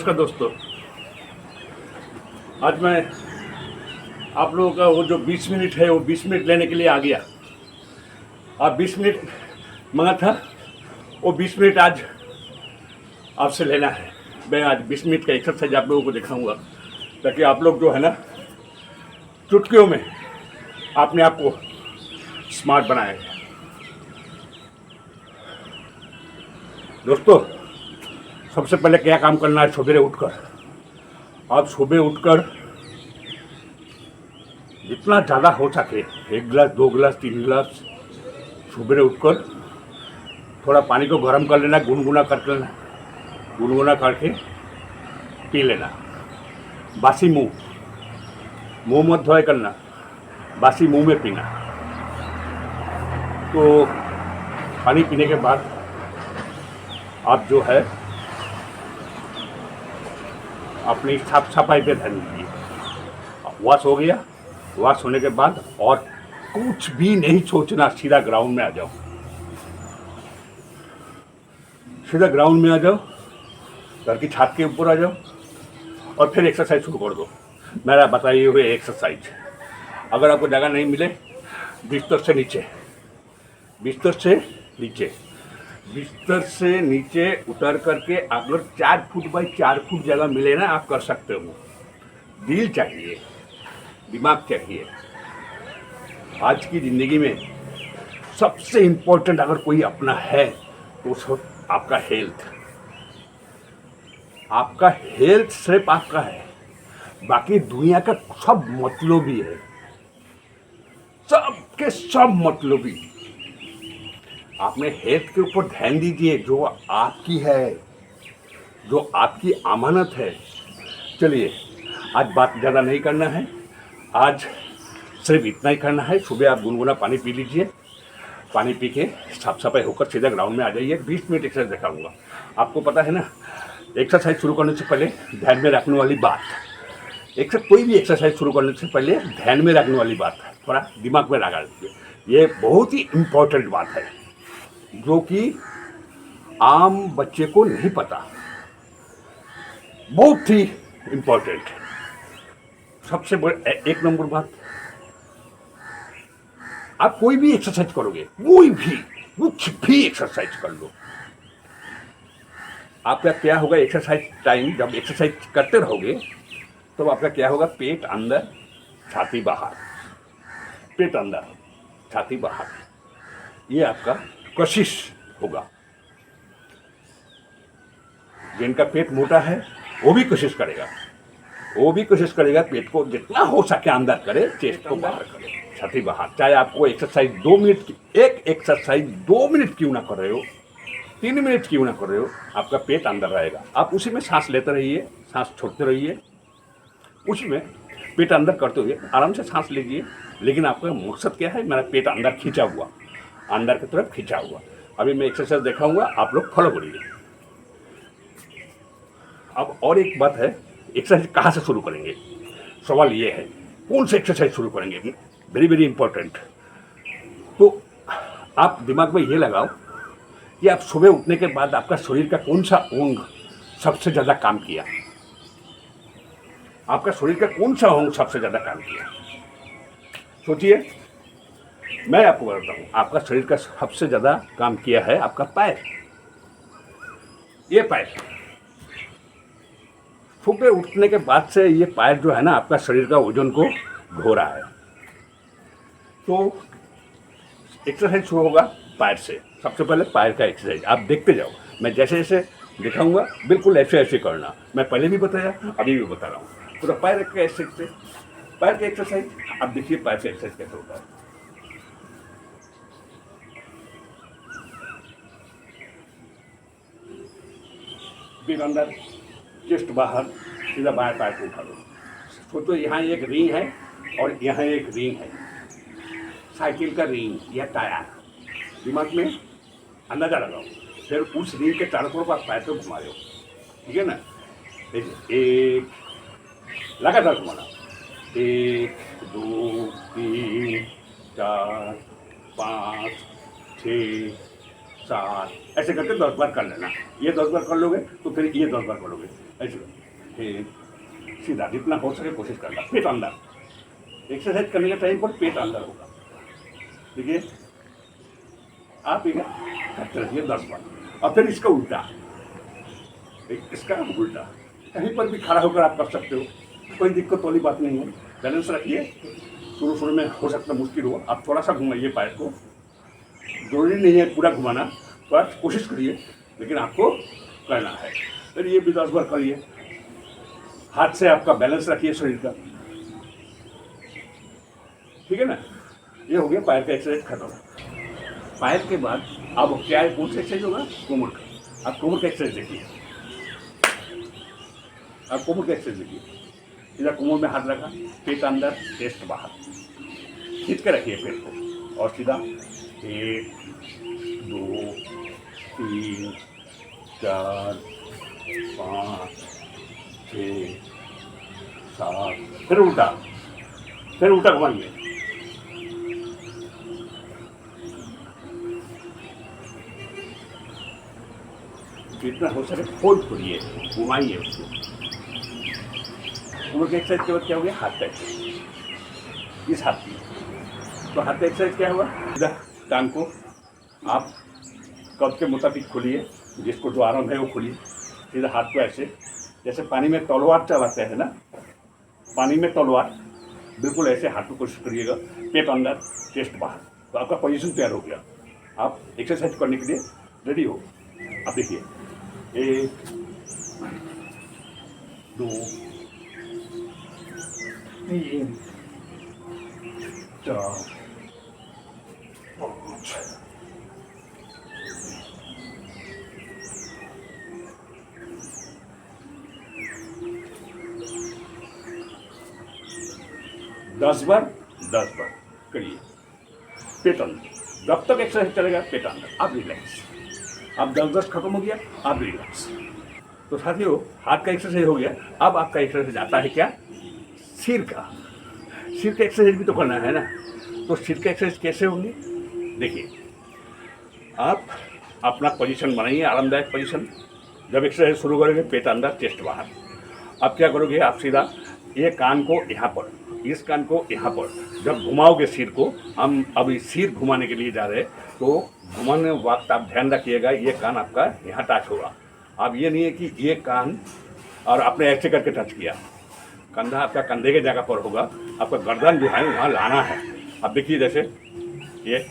नमस्कार दोस्तों। आज मैं आप लोगों का वो जो 20 मिनट है वो 20 मिनट लेने के लिए आ गया। आप 20 मिनट मांगा था, वो 20 मिनट आज आपसे लेना है। मैं आज 20 मिनट का एक्सरसाइज आप लोगों को दिखाऊंगा ताकि आप लोग जो है ना चुटकियों में अपने आप को स्मार्ट बनाएं। दोस्तों, सबसे पहले क्या काम करना है, सुबह उठकर आप सुबह उठकर जितना ज़्यादा हो सके 1 गिलास 2 गिलास 3 गिलास सुबह उठकर थोड़ा पानी को गर्म कर लेना, गुनगुना करके पी लेना। बासी मुंह मत धोए करना, बासी मुंह में पीना। तो पानी पीने के बाद आप जो है अपनी साफ सफाई पे ध्यान दीजिए। वॉश हो गया, वॉश होने के बाद और कुछ भी नहीं सोचना, सीधा ग्राउंड में आ जाओ। सीधा ग्राउंड में आ जाओ, घर की छत के ऊपर आ जाओ और फिर एक्सरसाइज शुरू कर दो। मेरा बताइए हुए एक्सरसाइज। अगर आपको जगह नहीं मिले, बिस्तर से नीचे उतर करके अगर 4 फुट बाई 4 फुट जगह मिले ना, आप कर सकते हो। दिल चाहिए, दिमाग चाहिए। आज की ज़िंदगी में सबसे इम्पोर्टेंट अगर कोई अपना है तो सब आपका हेल्थ। आपका हेल्थ सिर्फ आपका है, बाकी दुनिया का सब मतलबी है, सबके सब मतलबी। आपने हेल्थ के ऊपर ध्यान दीजिए, जो आपकी है, जो आपकी अमानत है। चलिए, आज बात ज़्यादा नहीं करना है, आज सिर्फ इतना ही करना है। सुबह आप गुनगुना पानी पी लीजिए, पानी पी के साफ सफाई होकर सीधा ग्राउंड में आ जाइए। 20 मिनट एक्सरसाइज दिखाऊंगा। आपको पता है ना, एक्सरसाइज शुरू करने से पहले ध्यान में रखने वाली बात, कोई भी एक्सरसाइज शुरू करने से पहले ध्यान में रखने वाली बात थोड़ा दिमाग में लगा लीजिए। ये बहुत ही इम्पोर्टेंट बात है जो कि आम बच्चे को नहीं पता, बहुत ही इम्पोर्टेंट। सबसे एक नंबर बात, आप कोई भी एक्सरसाइज करोगे, कुछ भी एक्सरसाइज कर लो, आपका क्या होगा, एक्सरसाइज टाइम जब एक्सरसाइज करते रहोगे तो आपका क्या होगा, पेट अंदर छाती बाहर, पेट अंदर छाती बाहर, ये आपका कोशिश होगा। जिनका पेट मोटा है वो भी कोशिश करेगा पेट को जितना हो सके अंदर करे, चेस्ट को बाहर करे, छाती बाहर। चाहे आपको एक्सरसाइज 2 मिनट की, एक एक्सरसाइज 2 मिनट क्यों ना कर रहे हो, 3 मिनट क्यों ना कर रहे हो, आपका पेट अंदर रहेगा। आप उसी में सांस लेते रहिए, सांस छोड़ते रहिए, उसी में पेट अंदर करते हुए आराम से सांस लीजिए। लेकिन आपका मकसद क्या है, मेरा पेट अंदर खींचा हुआ, अंदर की तरफ खींचा हुआ। अभी मैं एक्सरसाइज दिखाऊंगा, आप लोग फॉलो करिए। अब और एक बात है, एक्सरसाइज कहाँ से शुरू करेंगे, सवाल ये है, कौन से एक्सरसाइज शुरू करेंगे, वेरी वेरी इंपॉर्टेंट। तो आप दिमाग में ये लगाओ कि आप सुबह उठने के बाद आपका शरीर का कौन सा अंग सबसे ज़्यादा काम किया, आपका शरीर का कौन सा अंग सबसे ज़्यादा काम किया, सोचिए। मैं आपको बताता हूँ, आपका शरीर का सबसे ज़्यादा काम किया है आपका पैर। ये पैर सुबह उठने के बाद से ये पैर जो है ना, आपका शरीर का वजन को ढो रहा है। तो एक्सरसाइज शुरू होगा पैर से। सबसे पहले पैर का एक्सरसाइज आप देखते जाओ, मैं जैसे जैसे दिखाऊंगा बिल्कुल ऐसे करना। मैं पहले भी बताया, अभी भी बता रहा हूँ। पूरा पैर का एक्सरसाइज, पैर का एक्सरसाइज आप देखिए, पैर का एक्सरसाइज कैसे होता है। फिर अंदर, चेस्ट बाहर, सीधा बाएं पैर को उठा लो। सोचो यहाँ एक रिंग है और यहाँ एक रिंग है, साइकिल का रिंग या टायर। दिमाग में अंदाजा लगाओ, फिर उस रिंग के चारों तरफ आप पैर को घुमा दो, ठीक है ना। एक लगातार घुमाना, 1 2 3 4 5 6 7 ऐसे करके 10 बार कर लेना। ये 10 बार कर लोगे तो फिर ये 10 बार करोगे ऐसे। फिर सीधा जितना हो सके कोशिश करना, पेट अंदर। एक्सरसाइज करने के टाइम पर पेट अंदर होगा। देखिए आप ये करते रहिए 10 बार। और फिर इसका उल्टा, इसका उल्टा कहीं पर भी खड़ा होकर आप कर सकते हो, कोई दिक्कत वाली बात नहीं है। बैलेंस रखिए। शुरू में हो सकता है मुश्किल हो, आप थोड़ा सा घुमाइए पैर को, जरूरी नहीं है पूरा घुमाना, पर कोशिश करिए, लेकिन आपको करना है। फिर ये भी 10 बार करिए। हाथ से आपका बैलेंस रखिए शरीर का, ठीक है ना। ये हो गया पैर का एक्सरसाइज खत्म। पैर के बाद अब क्या है, कौन सा एक्सरसाइज होगा, कोमर का। आप कोमर का एक्सरसाइज देखिए, आप कोमर का एक्सरसाइज देखिए। सीधा कोमर में हाथ रखा, पेट अंदर चेस्ट बाहर, खींच के रखिए पेट को, और सीधा 1 2 3 4 5 6 7। फिर उल्टा घुमाइए। जितना हो सके फोल्ड करिए, घुमाइए उसको। कोमर के एक्सरसाइज के बाद क्या हो गया, हाथ का एक्सरसाइज। इस हाथ की, तो हाथ का एक्सरसाइज क्या हुआ, सीधा टांग को आप कब के मुताबिक खोलिए, जिसको जो आराम है वो खोलिए। सीधा हाथ को ऐसे, जैसे पानी में तलवार चलाते हैं ना, पानी में तलवार, बिल्कुल ऐसे हाथ को कोशिश करिएगा। पेट अंदर चेस्ट बाहर, तो आपका पोजीशन तैयार हो गया। आप एक्सरसाइज करने के लिए रेडी हो। अब देखिए 1 2 3 4 5 10 बार करिए। पेट अंदर, जब तक एक्सरसाइज चलेगा पेट अंदर, आप रिलैक्स। अब 10 खत्म हो गया, आप रिलैक्स। तो साथियों, हाथ का एक्सरसाइज हो गया। अब आपका एक्सरसाइज आता है क्या, सिर का। सिर का एक्सरसाइज भी तो करना है ना। तो सिर का एक्सरसाइज कैसे होंगे, देखिए। आप अपना पोजीशन बनाइए, आरामदायक पोजीशन। जब एक्सरसाइज शुरू करोगे, पेट अंदर चेस्ट बाहर। अब क्या करोगे, आप सीधा ये कान को यहाँ पर, इस कान को यहाँ पर, जब घुमाओगे सिर को, हम अभी सिर घुमाने के लिए जा रहे हैं, तो घुमाने वक्त आप ध्यान रखिएगा ये कान आपका यहाँ टच होगा। अब ये नहीं है कि ये कान और आपने ऐसे करके टच किया, कंधा आपका कंधे के जगह पर होगा। आपका गर्दन जो है वहाँ लाना है। अब देखिए जैसे ये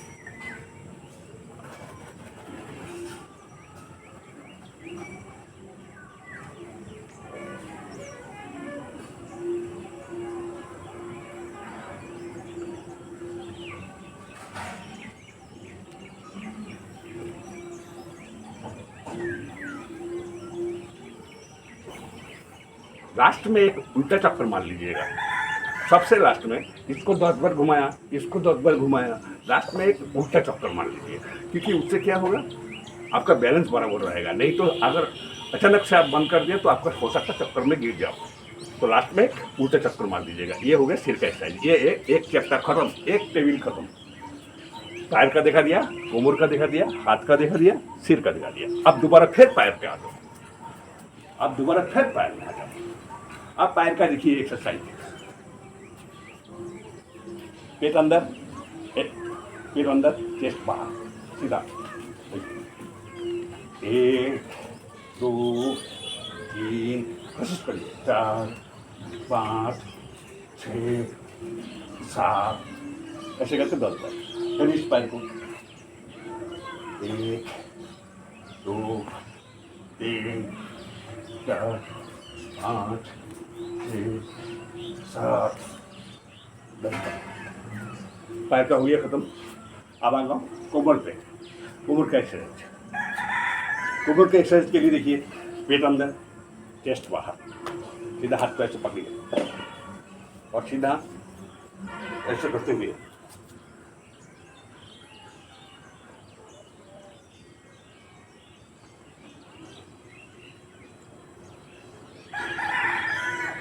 लास्ट में एक उल्टा चक्कर मार लीजिएगा। सबसे लास्ट में इसको 10 बार घुमाया, इसको 10 बार घुमाया, लास्ट में एक उल्टा चक्कर मार लीजिए। क्योंकि उससे क्या होगा, आपका बैलेंस बराबर रहेगा। नहीं तो अगर अचानक से आप बंद कर दिए तो आपका हो सकता है चक्कर में गिर जाओ। तो लास्ट में उल्टा चक्कर मार दीजिएगा। ये हो गया सिर का एक्सरसाइज। ये एक चैप्टर खत्म, एक टेबल खत्म। पैर का दिखा दिया, कोमर का दिखा दिया, हाथ का दिखा दिया, सिर का दिखा दिया। अब दोबारा फिर पैर पे आ जाओ, अब दोबारा फिर पैर में आ जाओ। अब पैर का देखिए एक्सरसाइज। पेट अंदर, पेट अंदर, चेस्ट बाहर, सीधा 1 2 3, कोशिश करिए 4 5 6 7, ऐसे करके 10 बार। फिर इस पैर को 1 2 3 4 5 6 7 10 बार। पैर का हो गया खत्म। अब आ जाओ कोमर पे, कोमर का एक्सरसाइज। कोमर के एक्सरसाइज के लिए देखिए, पेट अंदर चेस्ट बाहर, सीधा हाथ को ऐसे पकड़िए और सीधा ऐसे करते हुए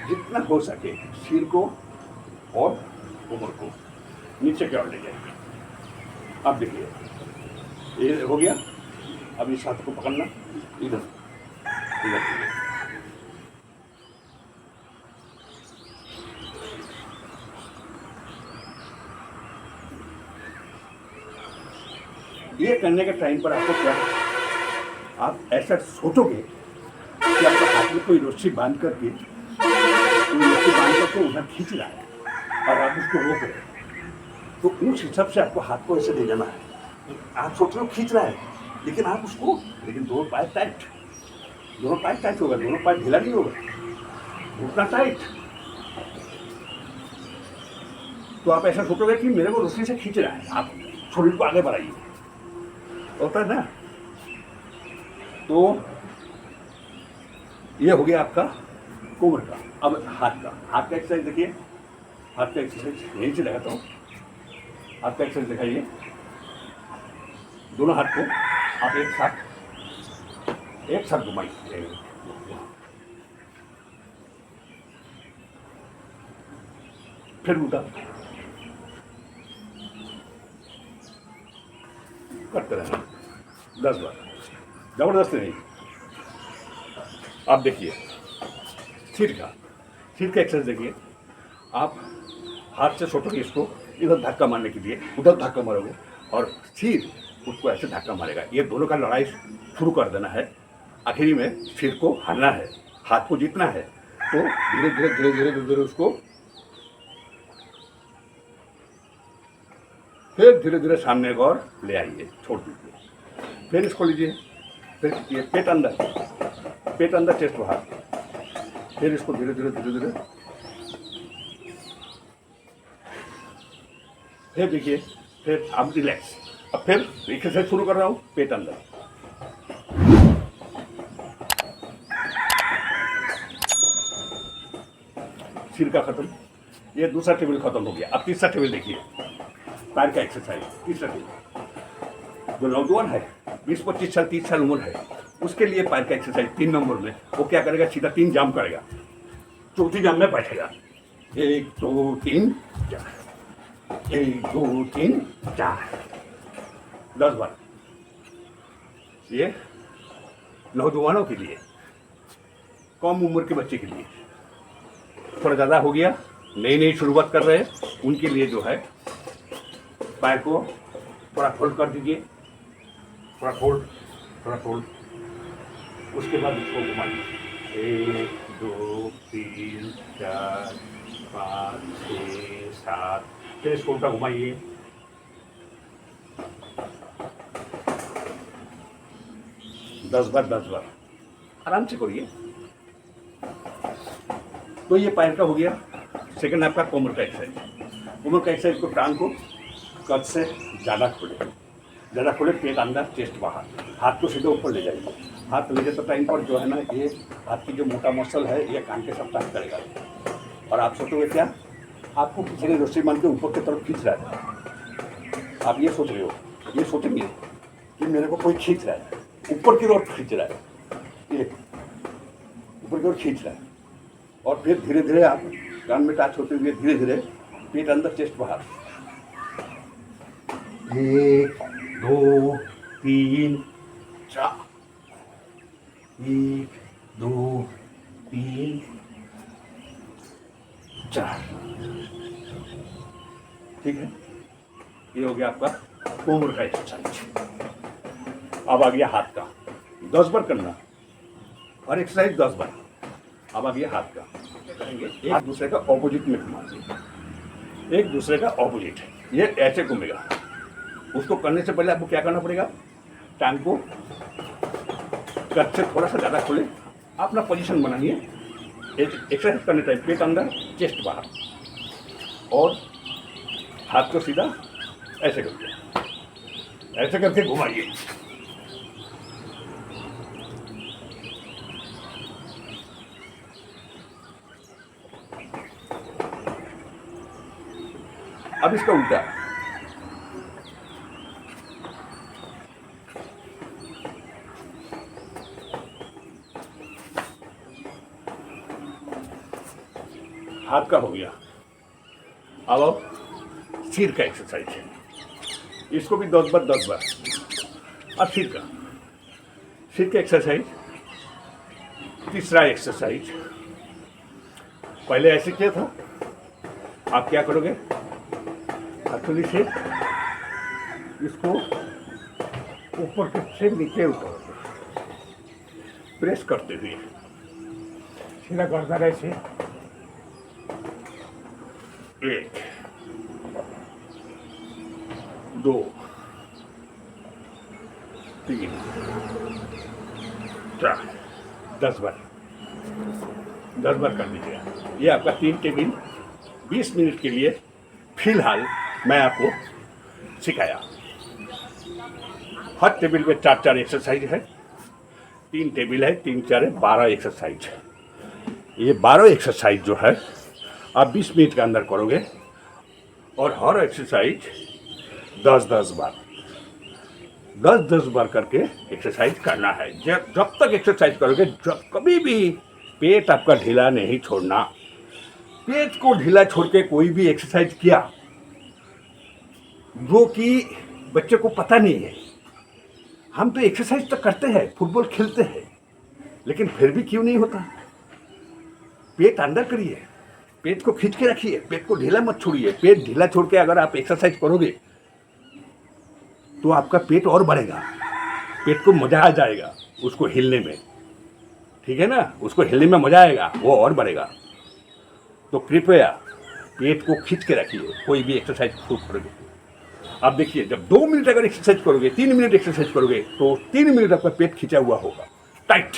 जितना हो सके सिर को और कोमर को नीचे की ओर ले जाइए। अब देखिए ये हो गया। अब इस हाथ को पकड़ना, इधर इधर। ये करने के टाइम पर आपको क्या, आप ऐसा सोचोगे कि आपके हाथ में कोई रस्सी बांध करके उधर खींच रहा है और आप उसको रोक रहे हैं, तो उस हिसाब से आपको हाथ को ऐसे ले जाना है। आप सोच रहे हो खींच रहा है, लेकिन आप उसको, लेकिन दोनों पैर टाइट होगा, दोनों पैर ढीला नहीं होगा, उतना टाइट। तो आप ऐसा सोचोगे कि मेरे को रस्सी से खींच रहा है, आप शरीर को आगे बढ़ाइए, होता है ना। तो ये हो गया आपका कोमर का। अब हाथ का एक्सरसाइज देखिए, हाथ का एक्सरसाइज यहीं से लगाता हूँ। हाथ का एक्सरसाइज दिखाइए, दोनों हाथ को आप एक साथ घुमाइए, फिर उल्टा करते रहना 10 बार, जबरदस्त नहीं। आप देखिए सिर का एक्सरसाइज देखिए, आप हाथ से सोचोगे इसको इधर धक्का मारने के लिए, उधर धक्का मारोगे और सिर उसको ऐसे धक्का मारेगा। ये दोनों का लड़ाई शुरू कर देना है, आखिरी में सिर को हरना है, हाथ को जीतना है। तो धीरे धीरे धीरे धीरे धीरे धीरे उसको फिर धीरे धीरे सामने को और ले आइए, छोड़ दीजिए, फिर इसको लीजिए, फिर ये पेट अंदर चेस्ट बाहर, फिर इसको धीरे धीरे धीरे धीरे, फिर देखिए, फिर अब रिलैक्स। अब फिर एक्सरसाइज शुरू कर रहा हूँ, पेट अंदर, सिर का खत्म, ये दूसरा टेबल खत्म हो गया। अब तीसरा टेबल देखिए, पैर का एक्सरसाइज, तीसरा टेबल। जो नौजवान है 20-25 साल 30 साल उम्र है, उसके लिए पैर का एक्सरसाइज 3 नंबर में। वो क्या करेगा, सीधा 3 जाम करेगा, चौथी जाम में बैठेगा, 1 2 3 4, 1 2 3 4, 10 बार। ये नौजवानों के लिए, कम उम्र के बच्चे के लिए थोड़ा ज़्यादा हो गया, नई शुरुआत कर रहे हैं, उनके लिए जो है पैर को थोड़ा फोल्ड कर दीजिए, थोड़ा फोल्ड, उसके बाद इसको घुमाइए, 1 2 3 4 5 6 7, फिर इसको उल्टा घुमाइए, 10 बार आराम से करिए। तो ये पैर का हो गया। सेकंड आपका कोमर का एक्सरसाइज को टांग को कद से ज़्यादा खोले, पेट अंदर चेस्ट बाहर, हाथ को सीधे ऊपर ले जाइए। हाथ ले जाते टाइम पर जो है ना, ये हाथ की जो मोटा मसल है ये कान के सब टाइट करेगा। और आप सोचोगे क्या, आपको किसी ने रस्सी बांध के ऊपर की तरफ खींच रहा है, आप ये सोच रहे हो, ये सोचेंगे कि मेरे को कोई खींच रहा है, ऊपर की ओर खींच रहा है, ये ऊपर की ओर खींच रहा है। और फिर धीरे धीरे आप कान में टच होते हुए धीरे धीरे पेट अंदर चेस्ट बाहर, 1 2 3 4, 1 2 3 4, ठीक है। ये हो गया आपका कोमर का एक्सरसाइज। अब आ गया हाथ का, 10 बार करना, और एक्सरसाइज 10 बार। अब आ गया हाथ का, करेंगे एक दूसरे का ऑपोजिट में घुमाएंगे, एक दूसरे का ऑपोजिट, ये ऐसे घूमेगा। उसको करने से पहले आपको क्या करना पड़ेगा, टांग को कद से थोड़ा सा ज़्यादा खोले, अपना पोजीशन बनाइए। एक्सरसाइज करने टाइम पेट अंदर चेस्ट बाहर, और हाथ को सीधा ऐसे करके घुमाइए। अब इसका उल्टा, हाथ का हो गया। अब सिर का एक्सरसाइज है, इसको भी 10 बार। अब सिर का सिर का एक्सरसाइज। तीसरा एक्सरसाइज, पहले ऐसे किया था, आप क्या करोगे, हथेली से इसको ऊपर से नीचे उतारोगे, प्रेस करते हुए सीधा गर्दन ऐसे, 1 2 3 4 10 बार, 10 बार कर लीजिए। ये आपका 3 टेबल 20 मिनट के लिए फिलहाल मैं आपको सिखाया। हर टेबल पे 4 एक्सरसाइज है, 3 टेबल है, 3 4 12 एक्सरसाइज। ये 12 एक्सरसाइज जो है आप 20 मिनट के अंदर करोगे और हर एक्सरसाइज 10-10 बार, 10-10 बार करके एक्सरसाइज करना है। जब तक एक्सरसाइज करोगे, जब कभी भी पेट आपका ढीला नहीं छोड़ना। पेट को ढीला छोड़ के कोई भी एक्सरसाइज किया जो कि बच्चे को पता नहीं है, हम तो एक्सरसाइज तो करते हैं, फुटबॉल खेलते हैं, लेकिन फिर भी क्यों नहीं होता। पेट अंदर करिए, पेट को खींच के रखिए, पेट को ढीला मत छोड़िए। पेट ढीला छोड़ के अगर आप एक्सरसाइज करोगे तो आपका पेट और बढ़ेगा, पेट को मजा आ जाएगा उसको हिलने में, ठीक है ना, उसको हिलने में मजा आएगा, वो और बढ़ेगा। तो कृपया पेट को खींच के रखिए कोई भी एक्सरसाइज शुरू करोगे। आप देखिए, जब 2 मिनट अगर एक्सरसाइज करोगे, 3 मिनट एक्सरसाइज करोगे, तो 3 मिनट आपका पेट खींचा हुआ होगा, टाइट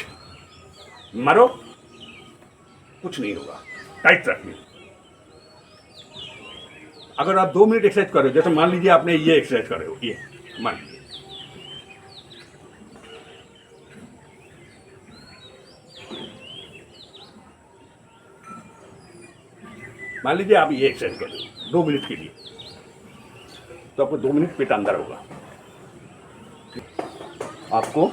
मारो, कुछ नहीं होगा, टाइट रखिए। अगर आप 2 मिनट एक्सरसाइज कर रहे हो, जैसे मान लीजिए आपने ये एक्सरसाइज कर रहे हो, ये मान लीजिए, आप ये एक्सरसाइज कर रहे हो 2 मिनट के लिए, तो आपको 2 मिनट पेट अंदर होगा। आपको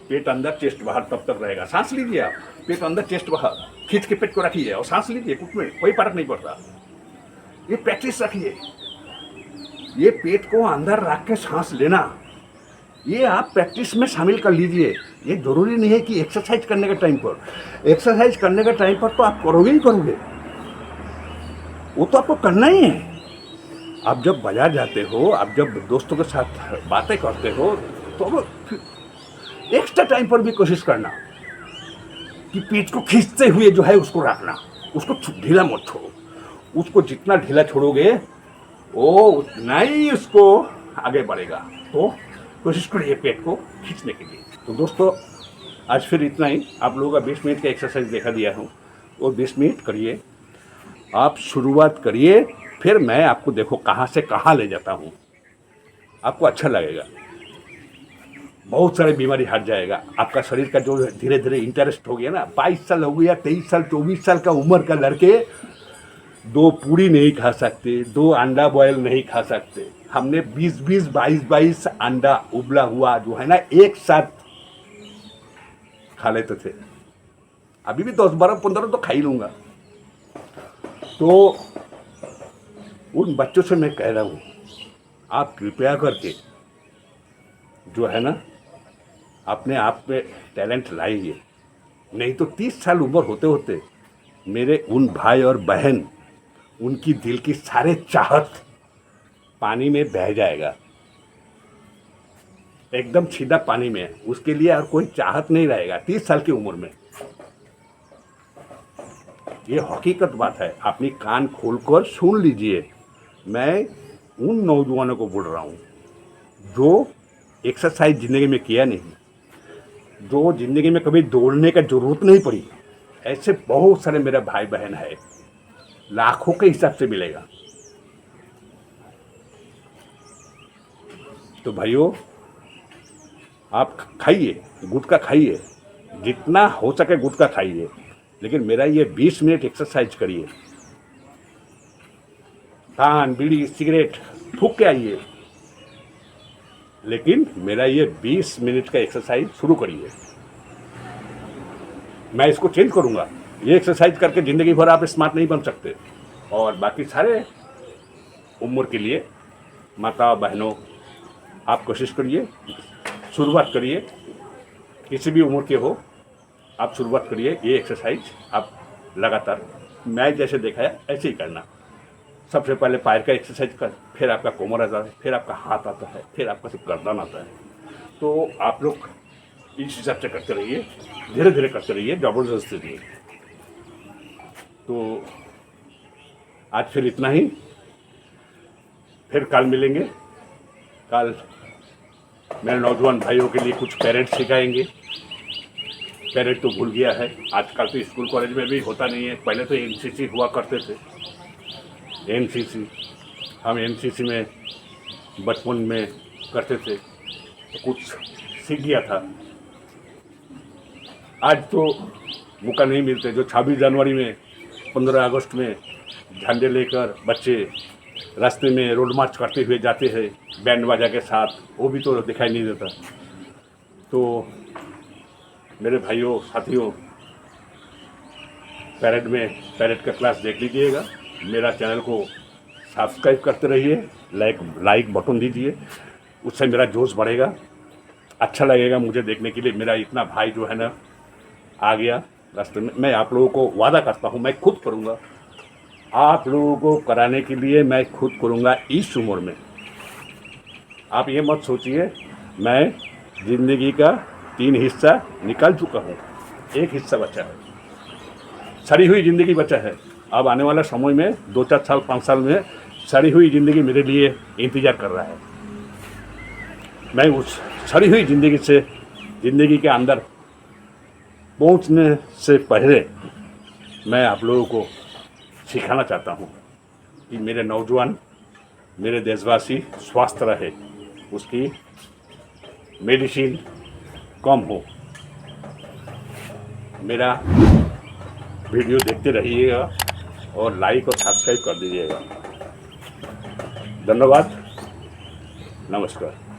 पेट अंदर चेस्ट बाहर तब तक रहेगा। सांस लीजिए आप, पेट अंदर चेस्ट बाहर, खींच के पेट को रखिए और सांस लीजिए, कुछ में कोई फर्क नहीं पड़ता। ये प्रैक्टिस रखिए, ये पेट को अंदर रख के सांस लेना, ये आप प्रैक्टिस में शामिल कर लीजिए। ये जरूरी नहीं है कि एक्सरसाइज करने के टाइम पर, एक्सरसाइज करने के टाइम पर तो आप करोगे ही करोगे, वो तो आपको करना ही है। आप जब बाजार जाते हो, आप जब दोस्तों के साथ बातें करते हो, तो एक्स्ट्रा टाइम पर भी कोशिश करना कि पेट को खींचते हुए जो है उसको रखना, उसको ढीला मत छोड़ो। उसको जितना ढीला छोड़ोगे वो उतना ही उसको आगे बढ़ेगा। तो कोशिश करिए पेट को खींचने के लिए। तो दोस्तों, आज फिर इतना ही। आप लोगों का 20 मिनट का एक्सरसाइज देखा दिया हूँ, और 20 मिनट करिए, आप शुरुआत करिए, फिर मैं आपको देखो कहाँ से कहाँ ले जाता हूँ, आपको अच्छा लगेगा, बहुत सारी बीमारी हट जाएगा। आपका शरीर का जो धीरे धीरे इंटरेस्ट हो गया ना, 22 साल हो गया, 23 साल 24 साल का उम्र का लड़के 2 पूरी नहीं खा सकते, 2 अंडा बॉयल नहीं खा सकते। हमने 20-20, 22-22 अंडा उबला हुआ जो है ना एक साथ खा लेते थे। अभी भी 10, 12, 15 तो खा ही लूँगा। तो उन बच्चों से मैं कह रहा हूँ, आप कृपया करके जो है ना अपने आप में टैलेंट लाइए, नहीं तो 30 साल उम्र होते होते मेरे उन भाई और बहन, उनकी दिल की सारे चाहत पानी में बह जाएगा, एकदम सीधा पानी में। उसके लिए और कोई चाहत नहीं रहेगा 30 साल की उम्र में। ये हकीकत बात है, अपनी कान खोलकर सुन लीजिए। मैं उन नौजवानों को बोल रहा हूँ जो एक्सरसाइज ज़िंदगी में किया नहीं, जो ज़िंदगी में कभी दौड़ने का ज़रूरत नहीं पड़ी। ऐसे बहुत सारे मेरे भाई बहन है, लाखों के हिसाब से मिलेगा। तो भाइयों, आप खाइए, गुटखा खाइए, जितना हो सके गुटखा खाइए, लेकिन मेरा ये 20 मिनट एक्सरसाइज करिए। पान, बीड़ी, सिगरेट फूंक के आइए, लेकिन मेरा ये 20 मिनट का एक्सरसाइज शुरू करिए। मैं इसको चेंज करूँगा। ये एक्सरसाइज करके ज़िंदगी भर आप स्मार्ट नहीं बन सकते। और बाकी सारे उम्र के लिए माता बहनों, आप कोशिश करिए शुरुआत करिए, किसी भी उम्र के हो, आप शुरुआत करिए। ये एक्सरसाइज आप लगातार मैं जैसे दिखाया ऐसे ही करना। सबसे पहले पैर का एक्सरसाइज कर, फिर आपका कोमर आता है, फिर आपका हाथ आता है, फिर आपका सिर्फ गर्दन आता है। तो आप लोग इस हिसाब से करते रहिए, धीरे धीरे करते रहिए, ज़बरदस्ती नहीं। तो आज फिर इतना ही, फिर कल मिलेंगे। कल मेरे नौजवान भाइयों के लिए कुछ पैरेड सिखाएंगे। पैरेड तो भूल गया है, आजकल तो स्कूल कॉलेज में भी होता नहीं है। पहले तो एनसीसी हुआ करते थे, एनसीसी। हम एनसीसी में बचपन में करते थे, तो कुछ सीख गया था। आज तो मौका नहीं मिलते। जो 26 जनवरी में, 15 अगस्त में झंडे लेकर बच्चे रास्ते में रोड मार्च करते हुए जाते हैं बैंड बाजा के साथ, वो भी तो दिखाई नहीं देता। तो मेरे भाइयों साथियों, पैरेड का क्लास देख लीजिएगा। मेरा चैनल को सब्सक्राइब करते रहिए, लाइक बटन दीजिए, उससे मेरा जोश बढ़ेगा। अच्छा लगेगा मुझे देखने के लिए। मेरा इतना भाई जो है ना आ गया रास्ते में। मैं आप लोगों को वादा करता हूँ, मैं खुद करूँगा। आप लोगों को कराने के लिए मैं खुद करूँगा इस उम्र में। आप ये मत सोचिए मैं ज़िंदगी का 3 हिस्सा निकाल चुका हूँ, 1 हिस्सा बचा है। सड़ी हुई ज़िंदगी बचा है। अब आने वाला समय में 2-4 साल 5 साल में सड़ी हुई ज़िंदगी मेरे लिए इंतज़ार कर रहा है। मैं उस सड़ी हुई ज़िंदगी के अंदर पहुंचने से पहले मैं आप लोगों को सिखाना चाहता हूं कि मेरे नौजवान, मेरे देशवासी स्वस्थ रहे, उसकी मेडिसिन कम हो। मेरा वीडियो देखते रहिएगा और लाइक और सब्सक्राइब कर दीजिएगा। धन्यवाद, नमस्कार।